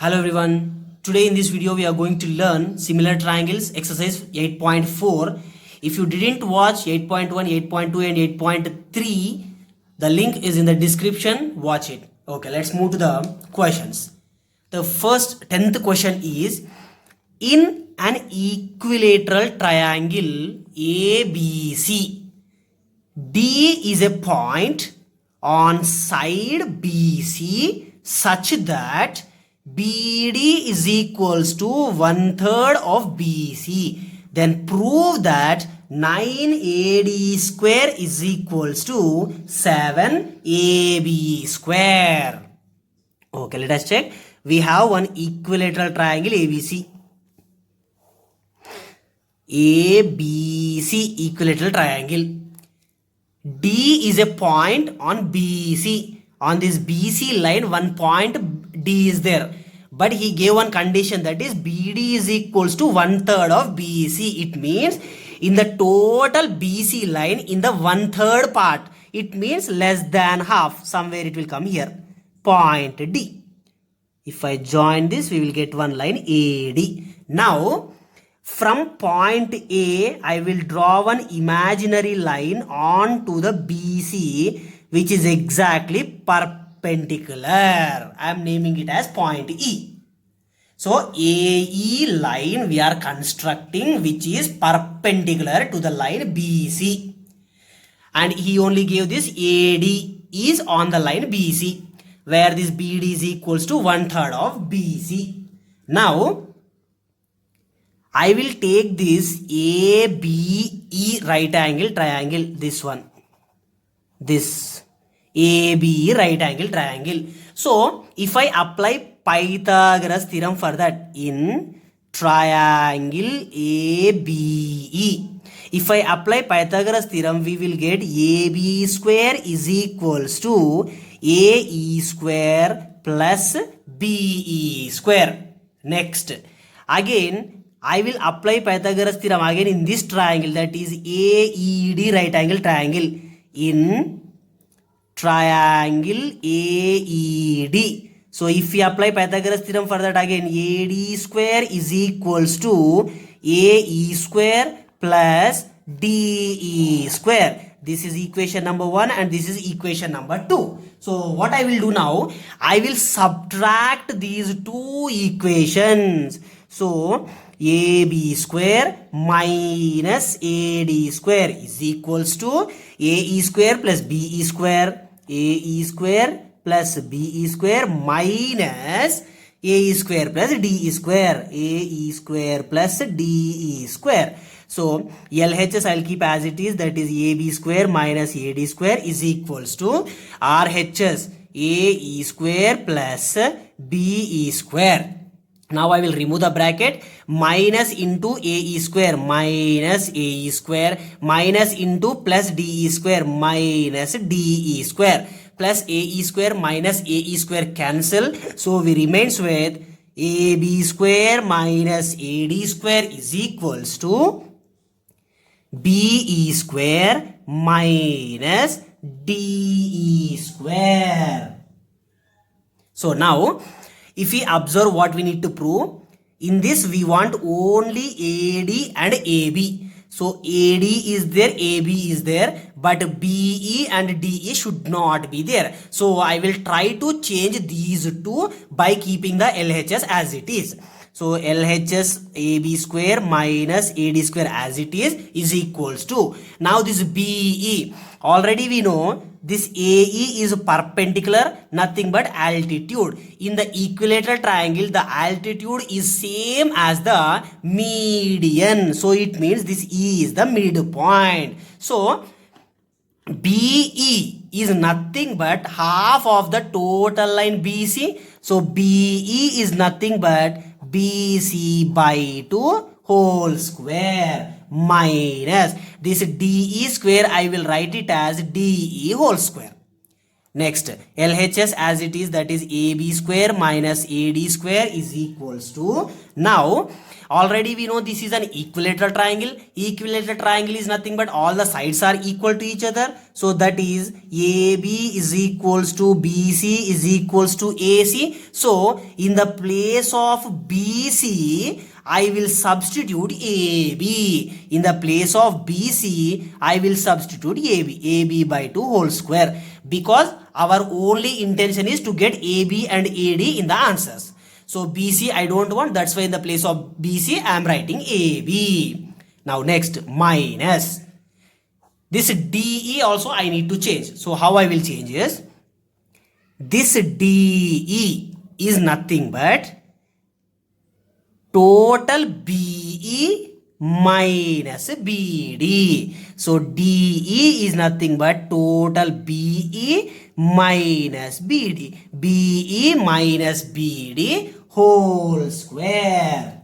Hello everyone. Today in this video we are going to learn similar triangles exercise 8.4. If you didn't watch 8.1, 8.2 and 8.3, the link is in the description. Watch it. Okay, let's move to the questions. The first 10th question is, in an equilateral triangle ABC, D is a point on side BC such that BD is equals to 1/3 of BC. Then prove that 9AD square is equals to 7AB square. Okay, let us check. We have one equilateral triangle ABC. ABC equilateral triangle. D is a point on BC. On this BC line, one point D is there. But he gave one condition, that is BD is equals to 1/3 of BC. It means in the total BC line, in the 1/3 part, it means less than half. Somewhere it will come here. Point D. If I join this, we will get one line AD. Now, from point A, I will draw one imaginary line onto the BC, which is exactly perpendicular. I am naming it as point E. So, AE line we are constructing, which is perpendicular to the line BC. And he only gave this AD is on the line BC, where this BD is equals to 1/3 of BC. Now, I will take this ABE right angle triangle, this one, this ABE right angle triangle. So, if I apply Pythagoras theorem for that in triangle ABE, if I apply Pythagoras theorem, we will get AB square is equals to AE square plus BE square. Next, again, I will apply Pythagoras theorem again in this triangle, that is AED right angle triangle. In triangle AED. So if we apply Pythagoras theorem for that again, AD square is equals to AE square plus DE square. This is equation number 1 and this is equation number 2. So what I will do now, I will subtract these two equations. So AB square minus AD square is equals to AE square plus BE square. AE square plus BE square minus AE square plus DE square. AE square plus DE square. So LHS I will keep as it is, that is AB square minus AD square is equals to RHS AE square plus BE square. Now I will remove the bracket, minus into AE square minus AE square minus into plus DE square minus DE square plus AE square minus AE square cancel. So we remains with AB square minus AD square is equals to BE square minus DE square. So now, if we observe what we need to prove, in this we want only AD and AB. So AD is there, AB is there, but BE and DE should not be there. So I will try to change these two by keeping the LHS as it is. So LHS AB square minus AD square as it is equals to. Now this BE, already we know this AE is perpendicular, nothing but altitude. In the equilateral triangle, the altitude is same as the median. So it means this E is the midpoint. So BE is nothing but half of the total line BC. So BE is nothing but BC by 2 whole square minus this DE square, I will write it as DE whole square. Next, LHS as it is, that is AB square minus AD square is equals to, now already we know this is an equilateral triangle. Equilateral triangle is nothing but all the sides are equal to each other. So that is AB is equals to BC is equals to AC. So in the place of BC, I will substitute AB. In the place of BC, I will substitute AB. AB by 2 whole square. Because our only intention is to get AB and AD in the answers. So BC I don't want, that's why in the place of BC I am writing AB. Now next, minus. This DE also I need to change. So how I will change is, this DE is nothing but total BE minus BD. So DE is nothing but total BE minus BD. BE minus BD whole square.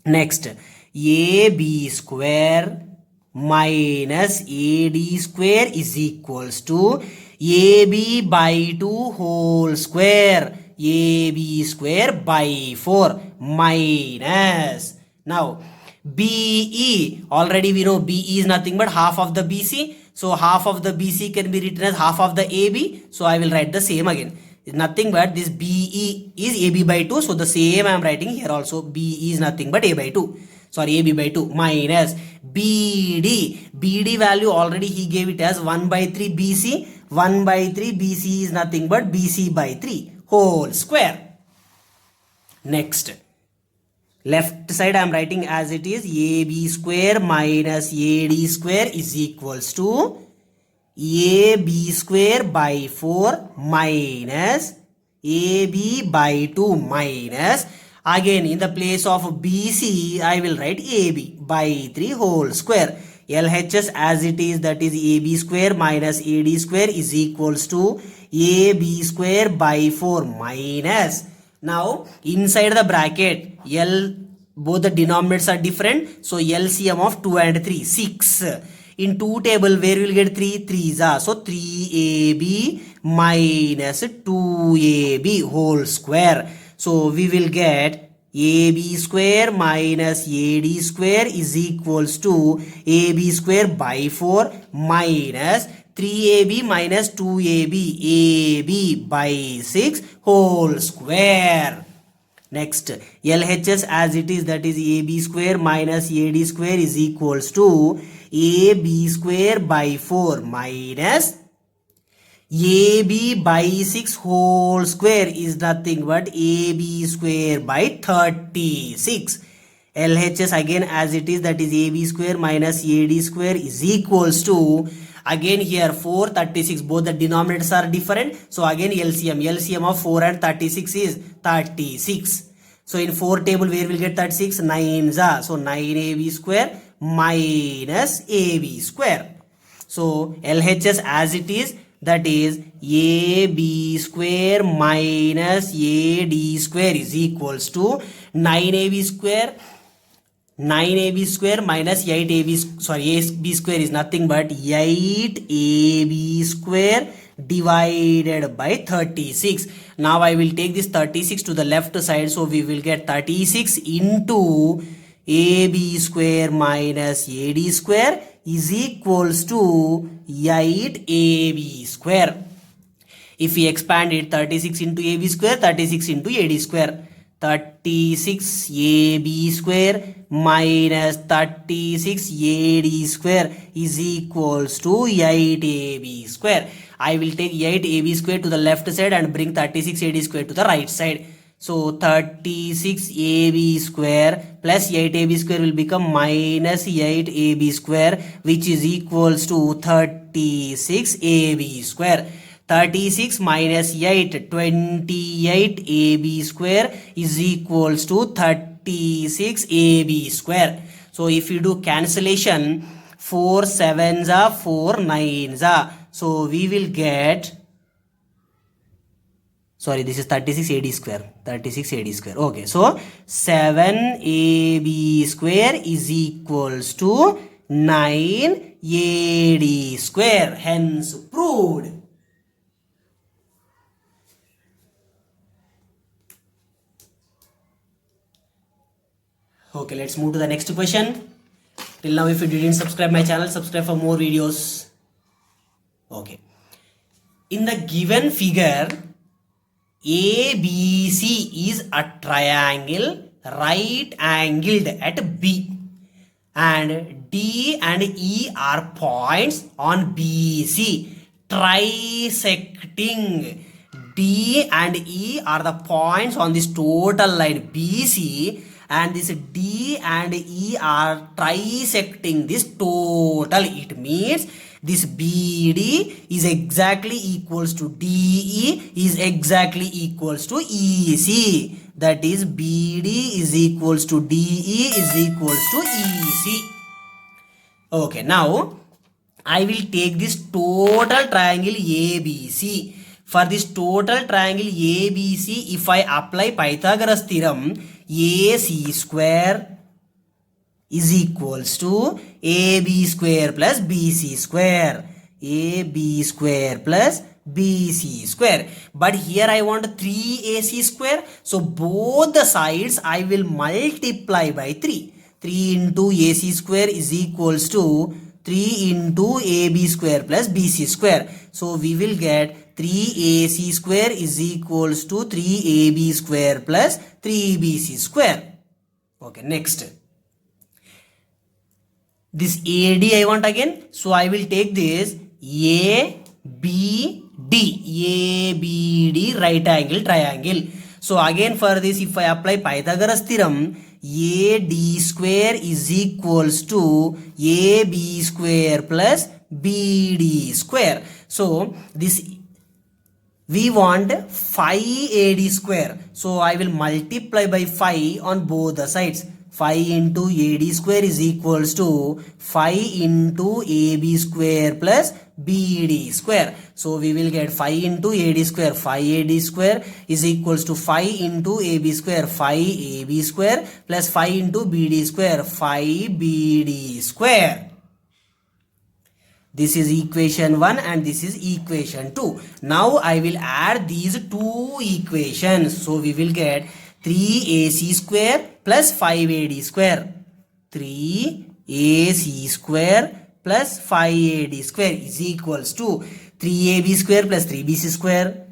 Next, AB square minus AD square is equals to AB by 2 whole square. AB square by 4 minus. Now BE, already we know BE is nothing but half of the BC. So half of the BC can be written as half of the AB. So I will write the same again. It's nothing but this BE is AB by 2. So the same I am writing here also. BE is nothing but A by 2. Sorry, AB by 2 minus BD. BD value already he gave it as 1 by 3 BC. 1 by 3 BC is nothing but BC by 3 whole square. Next, left side I am writing as it is, AB square minus AD square is equals to AB square by 4 minus AB by 2 minus, again in the place of BC I will write AB by 3 whole square. LHS as it is, that is AB square minus AD square is equals to AB square by 4 minus. Now inside the bracket L, both the denominators are different, so LCM of 2 and 3 6. In 2 table where we will get 3 3s are, so 3AB minus 2AB whole square. So we will get AB square minus AD square is equals to AB square by 4 minus 3AB minus 2AB, AB by 6 whole square. Next, LHS as it is, that is AB square minus AD square is equals to AB square by 4 minus AB by 6 whole square is nothing but AB square by 36. LHS again as it is, that is AB square minus AD square is equals to, again here 4 36, both the denominators are different, so again LCM of 4 and 36 is 36. So in 4 table where will get 36, 9s, so 9AB square minus AB square. So LHS as it is, that is AB square minus AD square is equals to 9AB square minus 8AB, sorry, AB square is nothing but 8AB square divided by 36. Now I will take this 36 to the left side, so we will get 36 into AB square minus AD square is equals to 8AB square. If we expand it, 36 into AB square, 36 into AD square, 36 AB square minus 36 AD square is equals to 8 AB square. I will take 8 AB square to the left side and bring 36 AD square to the right side. So 36 AB square plus 8 AB square will become minus 8 AB square, which is equals to 36 AB square. 36 minus 8, 28 AB square is equals to 36 AB square. So if you do cancellation, 4 7s are 4 9s are. So we will get, sorry, this is 36 AD square. 36 AD square. Okay, so 7 AB square is equals to 9 AD square. Hence proved. Okay, let's move to the next question. Till now, if you didn't subscribe my channel, subscribe for more videos. Okay. In the given figure, ABC is a triangle right angled at B, and D and E are points on BC trisecting. D and E are the points on this total line BC, and this D and E are trisecting this total. It means this BD is exactly equals to DE is exactly equals to EC. That is BD is equals to DE is equals to EC. Okay, now I will take this total triangle ABC. For this total triangle ABC, if I apply Pythagoras theorem, AC square is equals to AB square plus BC square. AB square plus BC square. But here I want 3AC square. So both the sides I will multiply by 3. 3 into AC square is equals to 3 into AB square plus BC square. So we will get 3AC square is equals to 3AB square plus 3BC square. Okay, next. This AD I want again. So I will take this ABD right angle triangle. So again for this, if I apply Pythagoras theorem, AD square is equals to AB square plus BD square. So this we want 5AD square. So I will multiply by 5 on both the sides. 5 into AD square is equals to 5 into AB square plus BD square. So we will get 5 into AD square, 5AD square is equals to 5 into AB square, 5AB square plus 5 into BD square, 5BD square. This is equation 1 and this is equation 2. Now I will add these two equations. So we will get 3AC square plus 5AD square. 3AC square plus 5AD square is equals to 3AB square plus 3BC square.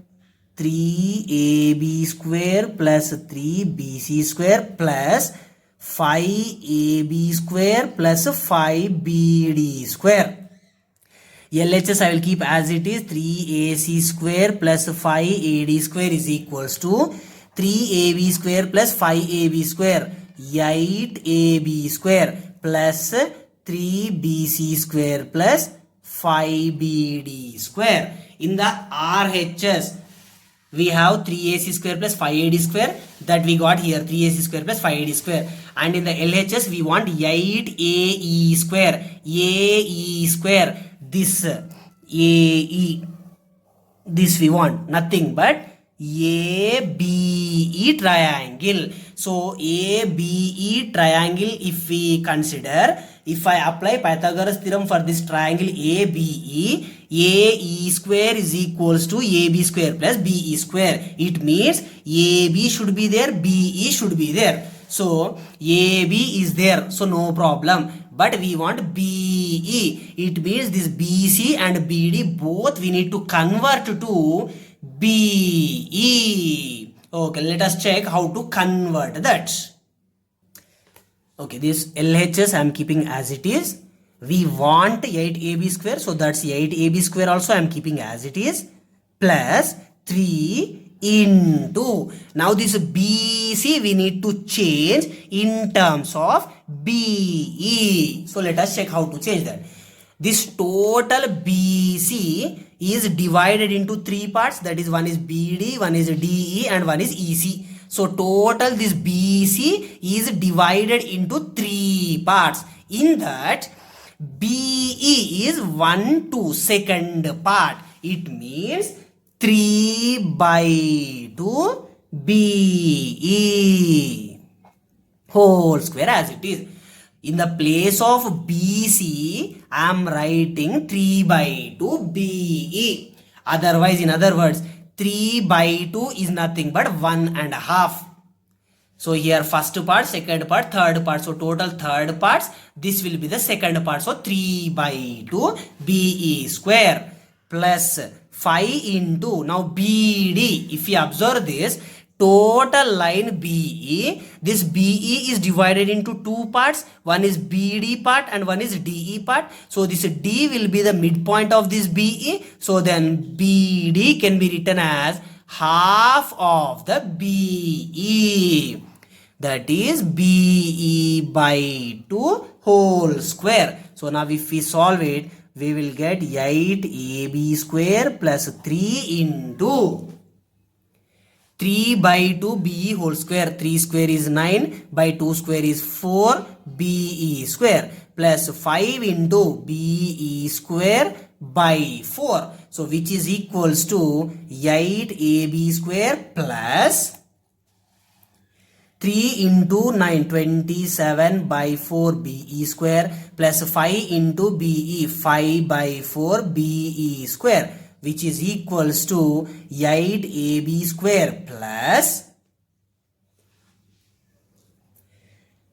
3AB square plus 3BC square plus 5AB square plus 5BD square. LHS I will keep as it is. 3AC square plus 5AD square is equals to 3AB square plus 5AB square, 8AB square plus 3BC square plus 5BD square. In the RHS, we have 3AC square plus 5AD square, that we got here 3AC square plus 5AD square. And in the LHS, we want 8AE square, AE square. This AE, this we want nothing but ABE triangle. So ABE triangle, if we consider, if I apply Pythagoras theorem for this triangle ABE, AE square is equals to AB square plus BE square. It means AB should be there, BE should be there. So AB is there, so no problem. But we want BE. It means this BC and BD both we need to convert to BE. Okay, let us check how to convert that. Okay, this LHS I am keeping as it is. We want 8AB square, so that's 8AB square also I am keeping as it is, plus 3 into, now this BC we need to change in terms of BE. So let us check how to change that. This total BC is divided into 3 parts, that is, one is BD, one is DE and one is EC. So total this BC is divided into 3 parts. In that, BE is 1 to second part. It means 3 by 2 BE whole square as it is. In the place of BC, I am writing 3 by 2 BE. Otherwise, in other words, 3 by 2 is nothing but 1 and a half. So here first part, second part, third part. So total third parts. This will be the second part. So 3 by 2 BE square plus 5 into now BD. If you observe this, total line BE, this BE is divided into two parts. One is BD part and one is DE part. So this D will be the midpoint of this BE. So then BD can be written as half of the BE. That is BE by 2 whole square. So now if we solve it, we will get 8AB square plus 3 into 3 by 2 BE whole square. 3 square is 9 by 2 square is 4 BE square plus 5 into BE square by 4. So which is equals to 8AB square plus 3 into 9, 27 by 4 BE square plus 5 into BE, 5 by 4 BE square, which is equals to 8AB square plus,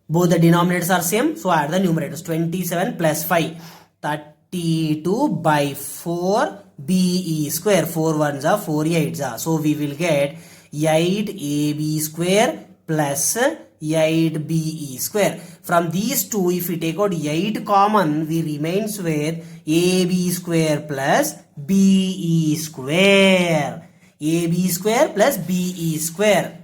both the denominators are same, so add the numerators. 27 plus 5, 32 by 4 BE square. 4 ones are 4 eights are. So we will get 8AB square plus 8BE square. From these two, if we take out 8 common, we remains with AB square plus BE square. AB square plus BE square.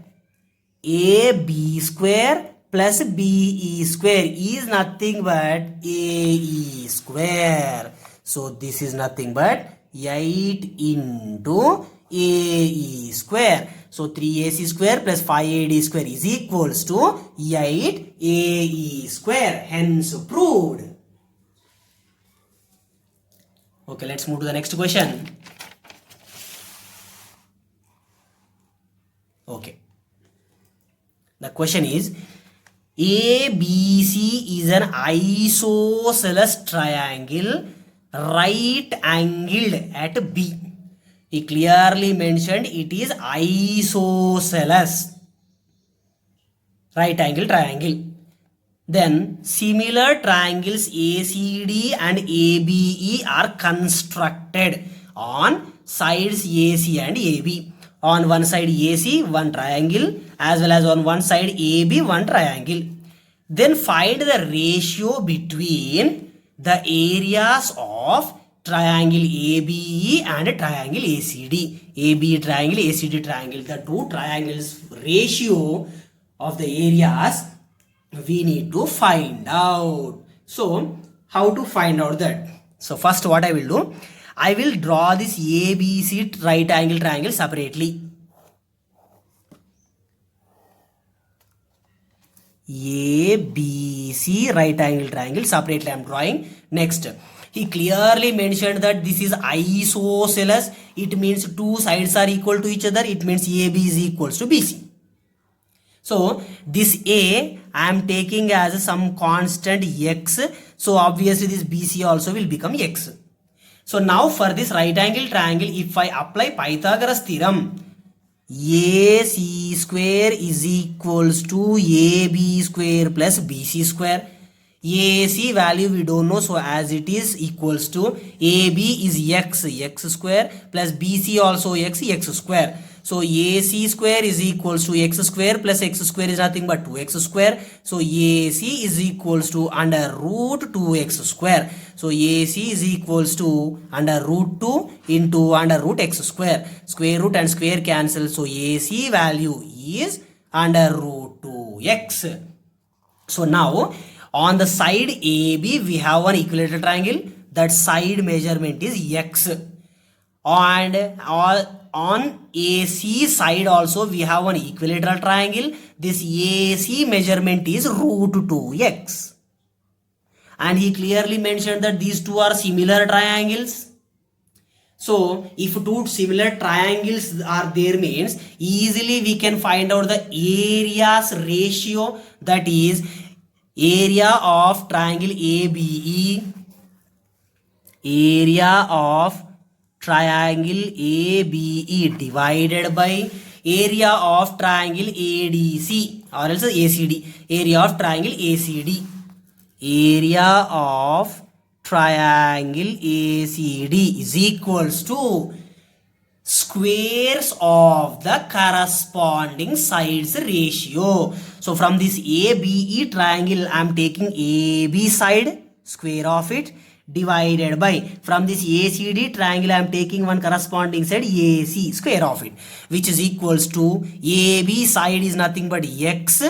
AB square plus BE square is nothing but AE square. So this is nothing but 8 into AE square. So 3AC square plus 5AD square is equals to 8AE square. Hence proved. Okay, let's move to the next question. Okay. The question is, ABC is an isosceles triangle right angled at B. He clearly mentioned it is isosceles right angle triangle. Then similar triangles ACD and ABE are constructed on sides AC and AB. On one side AC, one triangle, as well as on one side AB, one triangle. Then find the ratio between the areas of triangle ABE and triangle ACD. AB triangle, ACD triangle. The two triangles ratio of the areas we need to find out. So how to find out that? So first what I will do, I will draw this ABC right angle triangle separately. ABC right angle triangle separately I am drawing. Next, he clearly mentioned that this is isosceles. It means two sides are equal to each other. It means AB is equals to BC. So this A I am taking as some constant X. So obviously this BC also will become X. So now for this right angle triangle, if I apply Pythagoras theorem, AC square is equals to AB square plus BC square. AC value we don't know, so as it is equals to AB is X square plus BC also X square. So AC square is equals to X square plus X square is nothing but 2X square. So AC is equals to under root 2X square. So AC is equals to under root 2 into under root X square. Square root and square cancel. So AC value is under root 2X. So now on the side AB we have one equilateral triangle. That side measurement is X. And on AC side also we have one equilateral triangle. This AC measurement is root 2X. And he clearly mentioned that these two are similar triangles. So if two similar triangles are there means easily we can find out the areas ratio, that is area of triangle ABE, area of triangle ABE divided by area of triangle ADC or else ACD. Area of triangle ACD. Area of triangle ACD is equals to squares of the corresponding sides ratio. So from this ABE triangle, I am taking AB side, square of it, divided by, from this ACD triangle, I am taking one corresponding side, AC, square of it, which is equals to AB side is nothing but X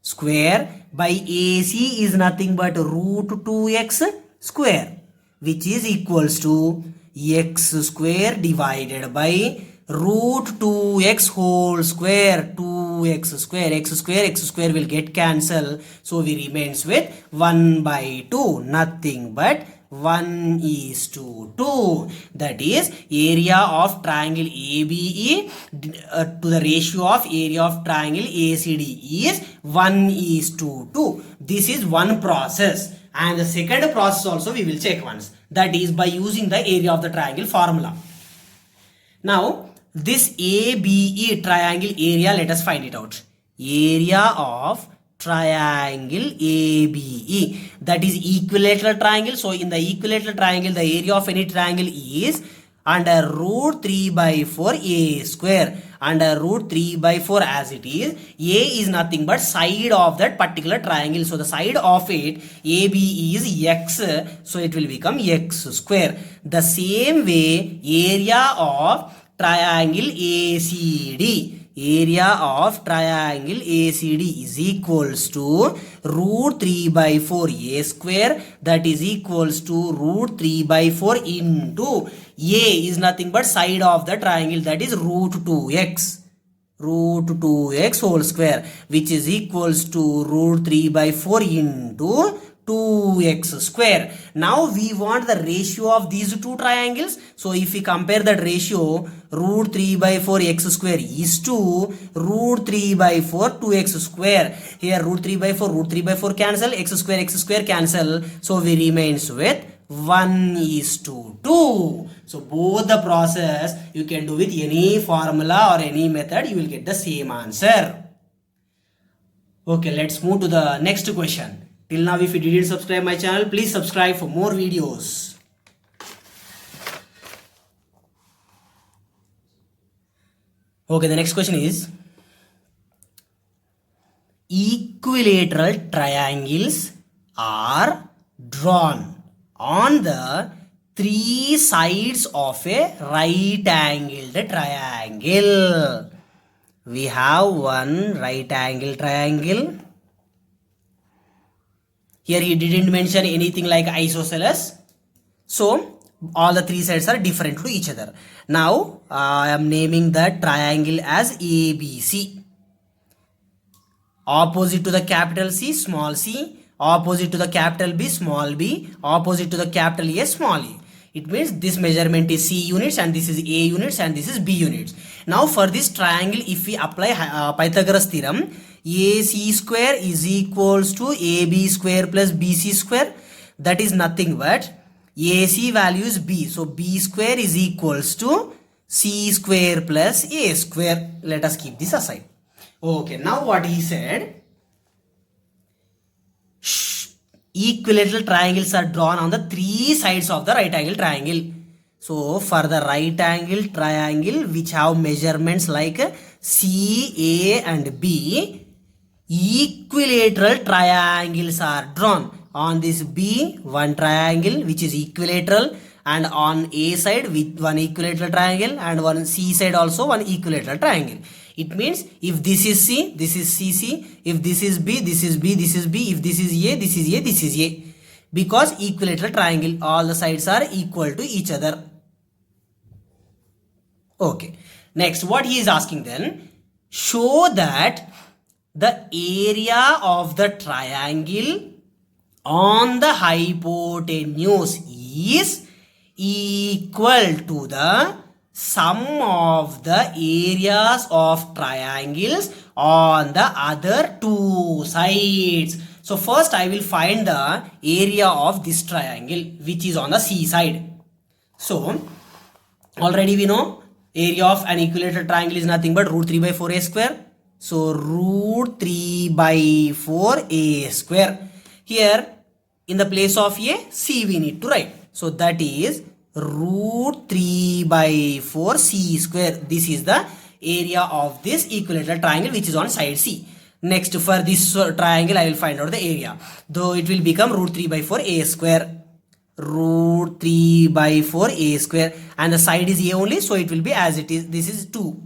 square by AC is nothing but root 2X square, which is equals to X square divided by root 2X whole square, 2X square, X square will get cancelled. So we remains with 1 by 2, nothing but 1:2. That is area of triangle ABE to the ratio of area of triangle ACD is 1:2. This is one process. And the second process also we will check once. That is by using the area of the triangle formula. Now this ABE triangle area, let us find it out. Area of triangle ABE, that is equilateral triangle. So in the equilateral triangle, the area of any triangle is under root 3 by 4 A square. Under root 3 by 4 as it is, A is nothing but side of that particular triangle. So the side of it, AB is X, so it will become X square. The same way, area of triangle ACD, area of triangle ACD is equals to root 3 by 4 A square, that is equals to root 3 by 4 into A is nothing but side of the triangle, that is root 2X. Root 2X whole square, which is equals to root 3 by 4 into 2X square. Now we want the ratio of these two triangles. So if we compare that ratio, root 3 by 4 X square is to root 3 by 4 2X square. Here root 3 by 4 cancel, X square cancel. So we remains with 1:2. So both the process you can do with any formula or any method, you will get the same answer. Okay, let's move to the next question. Till now, if you didn't subscribe my channel, please subscribe for more videos. Okay, the next question is, equilateral triangles are drawn on the three sides of a right angled triangle. We have one right angle triangle. Here he didn't mention anything like isosceles. So all the three sides are different to each other. Now I am naming the triangle as ABC. Opposite to the capital C, small c. Opposite to the capital B, small b. Opposite to the capital A, small a. It means this measurement is C units and this is A units and this is B units. Now for this triangle, if we apply Pythagoras theorem, AC square is equals to AB square plus BC square. That is nothing but AC value is B. So B square is equals to C square plus A square. Let us keep this aside. Okay, now what he said, equilateral triangles are drawn on the three sides of the right angle triangle. So for the right angle triangle which have measurements like C, A and B, equilateral triangles are drawn. On this B, one triangle which is equilateral, and on A side with one equilateral triangle, and on C side also one equilateral triangle. It means if this is C, this is CC. If this is B, this is B, this is B. If this is A, this is A, this is A. Because equilateral triangle, all the sides are equal to each other. Okay. Next, what he is asking then, show that the area of the triangle on the hypotenuse is equal to the sum of the areas of triangles on the other two sides. So first I will find the area of this triangle which is on the C side. So already we know area of an equilateral triangle is nothing but root 3 by 4a square. So root 3 by 4a square. Here in the place of a, c we need to write. So that is root 3 by 4 c square. This is the area of this equilateral triangle which is on side C. Next, for this triangle I will find out the area. Though it will become root 3 by 4 a square. Root 3 by 4 a square, and the side is a only, so it will be as it is. This is 2.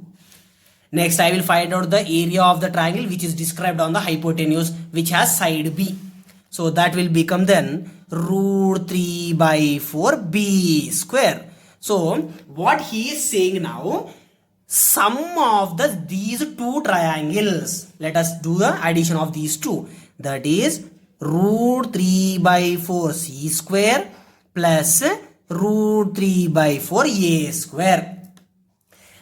Next I will find out the area of the triangle which is described on the hypotenuse which has side B. So that will become then root 3 by 4 b square. So what he is saying now, sum of these two triangles, let us do the addition of these two, that is root 3 by 4 c square plus root 3 by 4 a square.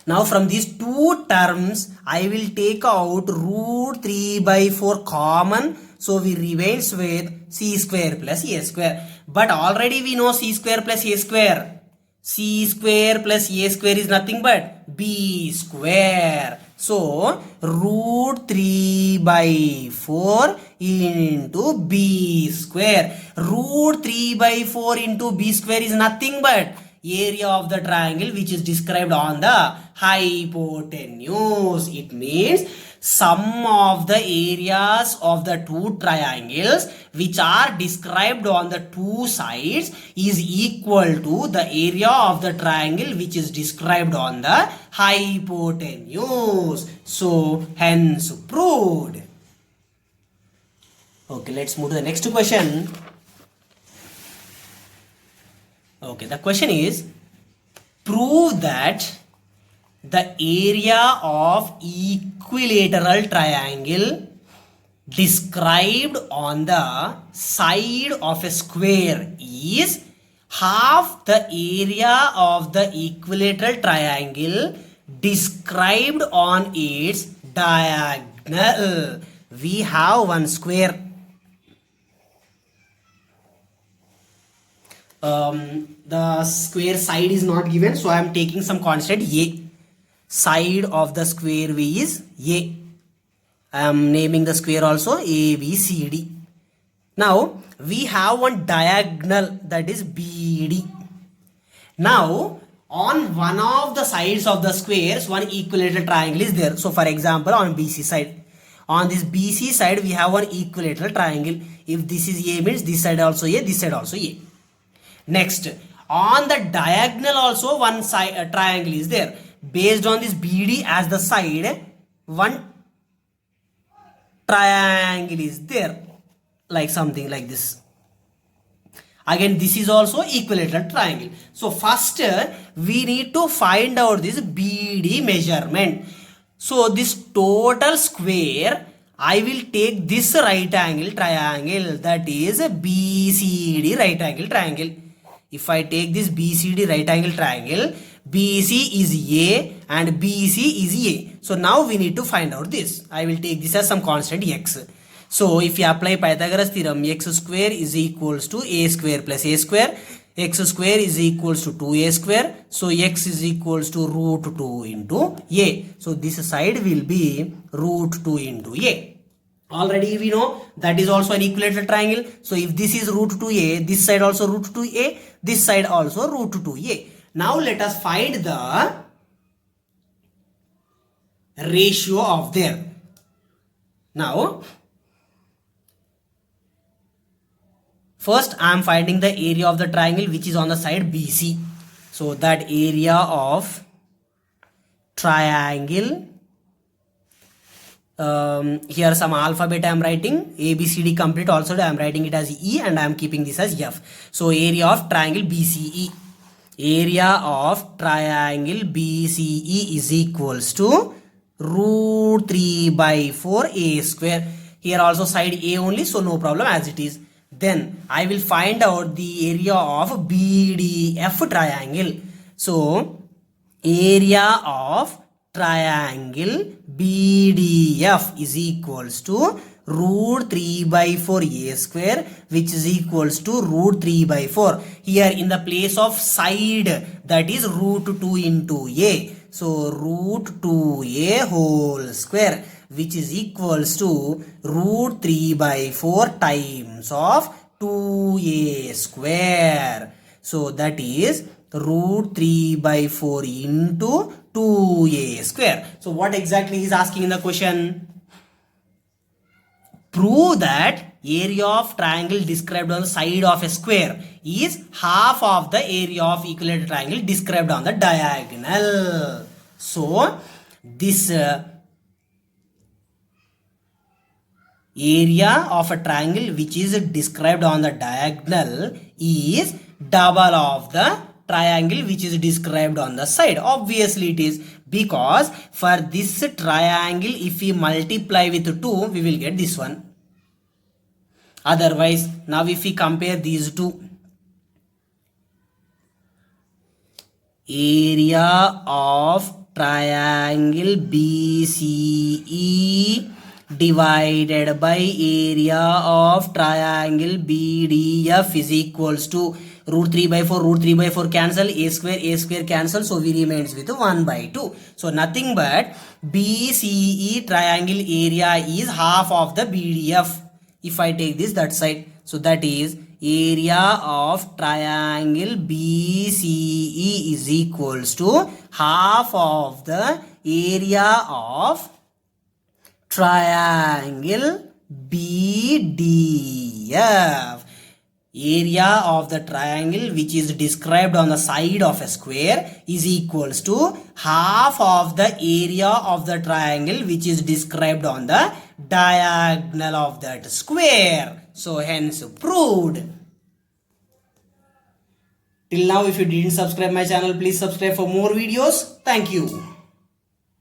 Now from these two terms I will take out root 3 by 4 common, so we remains with c square plus a square. But already we know c square plus a square. C square plus a square is nothing but b square. So root 3 by 4 into b square. Root 3 by 4 into b square is nothing but area of the triangle which is described on the hypotenuse. It means sum of the areas of the two triangles which are described on the two sides is equal to the area of the triangle which is described on the hypotenuse. So hence proved. Okay, let's move to the next question. Okay, the question is, prove that the area of equilateral triangle described on the side of a square is half the area of the equilateral triangle described on its diagonal. We have one square. The square side is not given, so I am taking some constant a. Side of the square V is a. I am naming the square also a, b, c, d. Now we have one diagonal, that is b, d. Now on one of the sides of the squares one equilateral triangle is there. So for example on BC side, on this BC side we have one equilateral triangle. If this is a means this side also a, this side also a. Next, on the diagonal also one side triangle is there. Based on this BD as the side, one triangle is there, like something like this. Again, this is also equilateral triangle. So first we need to find out this BD measurement. So this total square, I will take this right angle triangle, that is BCD right angle triangle. If I take this BCD right angle triangle, BC is A and BC is A. So now we need to find out this. I will take this as some constant x. So if you apply Pythagoras theorem, x square is equals to a square plus a square. X square is equals to 2a square. So x is equals to root 2 into a. So this side will be root 2 into a. Already we know that is also an equilateral triangle. So if this is root 2a, this side also root 2a, this side also root 2a. Now let us find the ratio of there. Now first I am finding the area of the triangle which is on the side BC. So that area of triangle, here some alphabet I am writing, A, B, C, D complete, also I am writing it as E and I am keeping this as F. So area of triangle BCE. Area of triangle BCE is equals to root 3 by 4 a square. Here also side A only, so no problem as it is. Then I will find out the area of BDF triangle. So area of triangle BDF is equals to root 3 by 4 a square, which is equals to root 3 by 4. Here in the place of side, that is root 2 into a. So root 2a whole square, which is equals to root 3 by 4 times of 2a square. So that is root 3 by 4 into 2a square. So what exactly is asking in the question? Prove that area of triangle described on the side of a square is half of the area of equilateral triangle described on the diagonal. So this area of a triangle which is described on the diagonal is double of the triangle which is described on the side. Obviously it is, because for this triangle if we multiply with 2 we will get this one. Otherwise, now if we compare these two, area of triangle BCE divided by area of triangle BDF is equals to root 3 by 4, root 3 by 4 cancel, a square cancel, so we remains with 1 by 2. So nothing but BCE triangle area is half of the BDF. If I take this that side, so that is area of triangle BCE is equals to half of the area of triangle BDF. Area of the triangle which is described on the side of a square is equals to half of the area of the triangle which is described on the diagonal of that square. So hence proved. Till now, if you didn't subscribe my channel, please subscribe for more videos. Thank you.